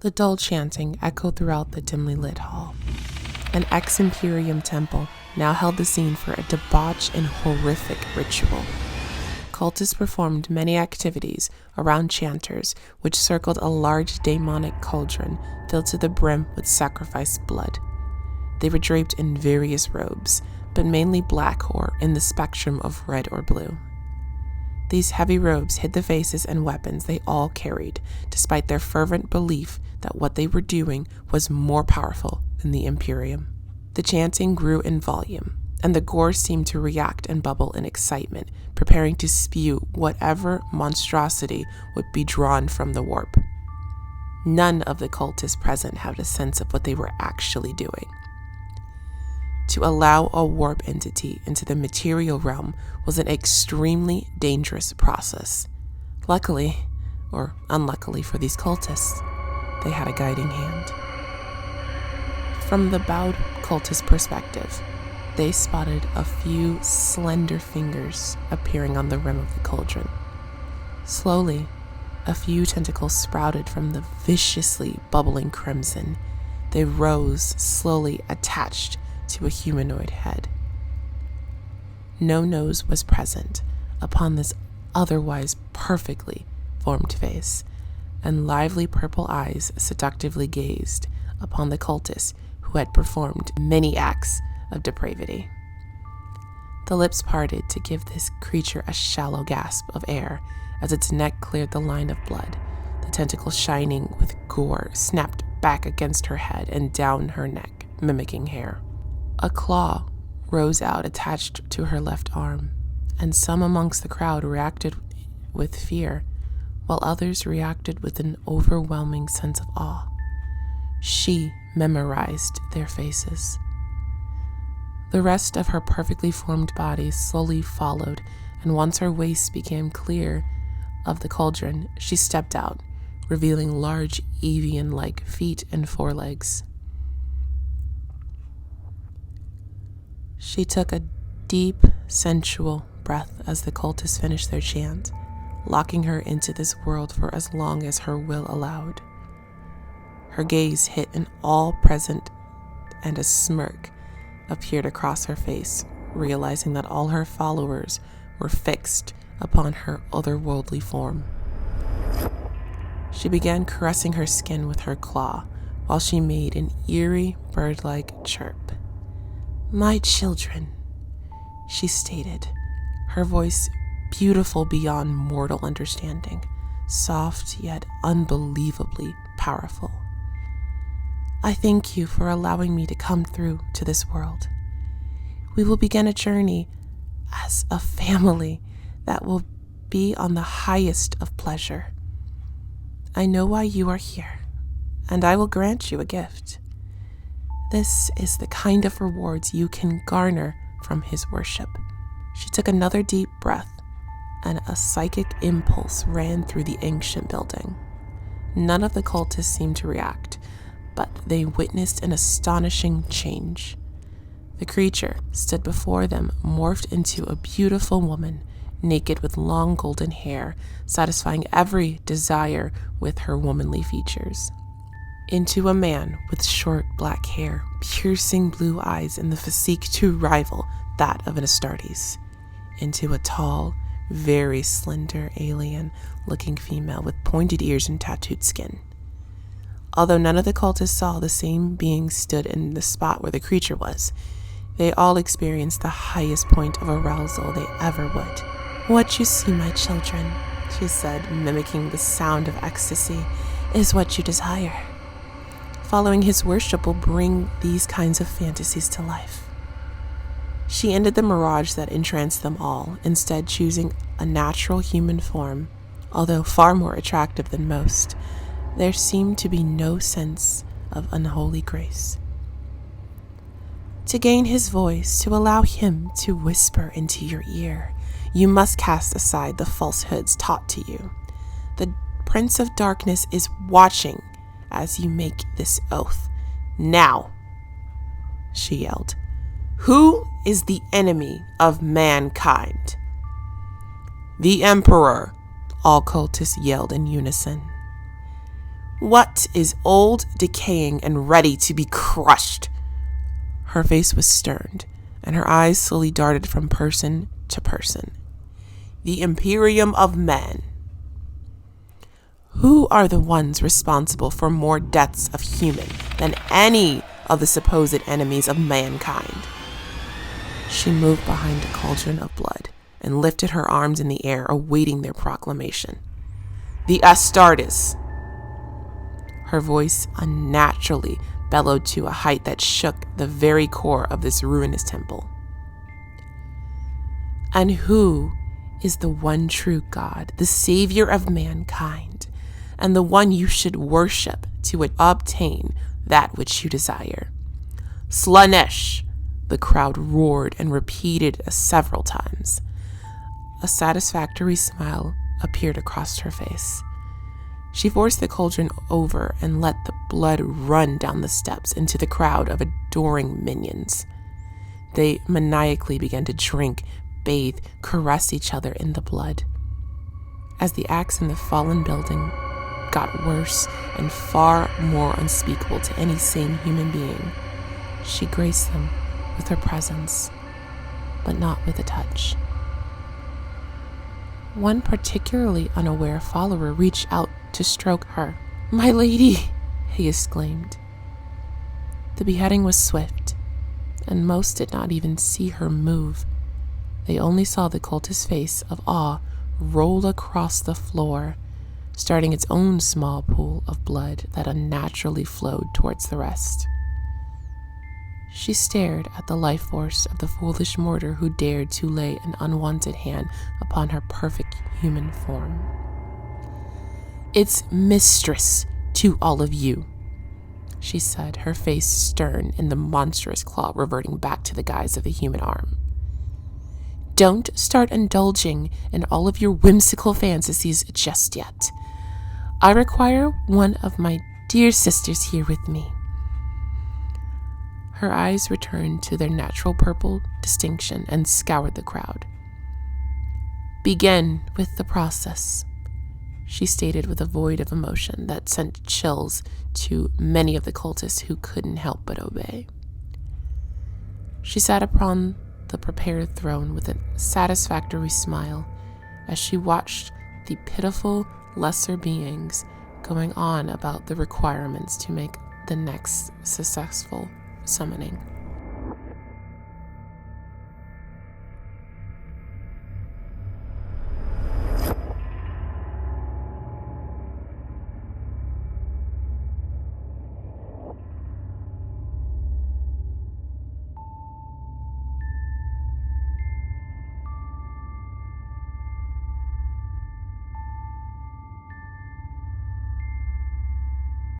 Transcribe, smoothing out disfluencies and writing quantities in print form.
The dull chanting echoed throughout the dimly lit hall. An ex-Imperium temple now held the scene for a debauched and horrific ritual. Cultists performed many activities around chanters, which circled a large demonic cauldron filled to the brim with sacrificed blood. They were draped in various robes, but mainly black or in the spectrum of red or blue. These heavy robes hid the faces and weapons they all carried, despite their fervent belief that what they were doing was more powerful than the Imperium. The chanting grew in volume, and the gore seemed to react and bubble in excitement, preparing to spew whatever monstrosity would be drawn from the warp. None of the cultists present had a sense of what they were actually doing. To allow a warp entity into the material realm was an extremely dangerous process. Luckily, or unluckily for these cultists, they had a guiding hand. From the bowed cultist perspective, they spotted a few slender fingers appearing on the rim of the cauldron. Slowly, a few tentacles sprouted from the viciously bubbling crimson. They rose, slowly attached to a humanoid head. No nose was present upon this otherwise perfectly formed face, and lively purple eyes seductively gazed upon the cultist who had performed many acts of depravity. The lips parted to give this creature a shallow gasp of air as its neck cleared the line of blood. The tentacle, shining with gore, snapped back against her head and down her neck, mimicking hair. A claw rose out attached to her left arm, and some amongst the crowd reacted with fear, while others reacted with an overwhelming sense of awe. She memorized their faces. The rest of her perfectly formed body slowly followed, and once her waist became clear of the cauldron, she stepped out, revealing large avian-like feet and forelegs. She took a deep, sensual breath as the cultists finished their chant, locking her into this world for as long as her will allowed. Her gaze hit an all-present, and a smirk appeared across her face, realizing that all her followers were fixed upon her otherworldly form. She began caressing her skin with her claw, while she made an eerie, bird-like chirp. "My children," she stated, her voice beautiful beyond mortal understanding, soft yet unbelievably powerful. "I thank you for allowing me to come through to this world. We will begin a journey as a family that will be on the highest of pleasure. I know why you are here, and I will grant you a gift. This is the kind of rewards you can garner from his worship." She took another deep breath, and a psychic impulse ran through the ancient building. None of the cultists seemed to react, but they witnessed an astonishing change. The creature stood before them, morphed into a beautiful woman, naked with long golden hair, satisfying every desire with her womanly features. Into a man with short black hair, piercing blue eyes, and the physique to rival that of an Astartes. Into a tall, very slender, alien-looking female with pointed ears and tattooed skin. Although none of the cultists saw the same being stood in the spot where the creature was, they all experienced the highest point of arousal they ever would. "What you see, my children," she said, mimicking the sound of ecstasy, "is what you desire. Following his worship will bring these kinds of fantasies to life." She ended the mirage that entranced them all, instead choosing a natural human form. Although far more attractive than most, there seemed to be no sense of unholy grace. To gain his voice, to allow him to whisper into your ear, you must cast aside the falsehoods taught to you. The Prince of Darkness is watching as you make this oath. Now, she yelled, "Who is the enemy of mankind?" "The Emperor," all cultists yelled in unison. What is old, decaying, and ready to be crushed? Her face was stern, and her eyes slowly darted from person to person. The Imperium of Men. Who are the ones responsible for more deaths of human than any of the supposed enemies of mankind? She moved behind a cauldron of blood and lifted her arms in the air, awaiting their proclamation. The Astartes. Her voice unnaturally bellowed to a height that shook the very core of this ruinous temple. And who is the one true God, the savior of mankind, and the one you should worship to obtain that which you desire? Slanesh, the crowd roared and repeated several times. A satisfactory smile appeared across her face. She forced the cauldron over and let the blood run down the steps into the crowd of adoring minions. They maniacally began to drink, bathe, caress each other in the blood. As the acts in the fallen building got worse and far more unspeakable to any sane human being, she graced them with her presence, but not with a touch. One particularly unaware follower reached out to stroke her. "My lady," he exclaimed. The beheading was swift, and most did not even see her move. They only saw the cultist's face of awe roll across the floor, starting its own small pool of blood that unnaturally flowed towards the rest. She stared at the life force of the foolish mortal who dared to lay an unwanted hand upon her perfect human form. "It's Mistress to all of you," she said, her face stern and the monstrous claw reverting back to the guise of a human arm. "Don't start indulging in all of your whimsical fantasies just yet. I require one of my dear sisters here with me." Her eyes returned to their natural purple distinction and scoured the crowd. "Begin with the process," she stated with a void of emotion that sent chills to many of the cultists who couldn't help but obey. She sat upon the prepared throne with a satisfactory smile as she watched the pitiful lesser beings going on about the requirements to make the next successful summoning.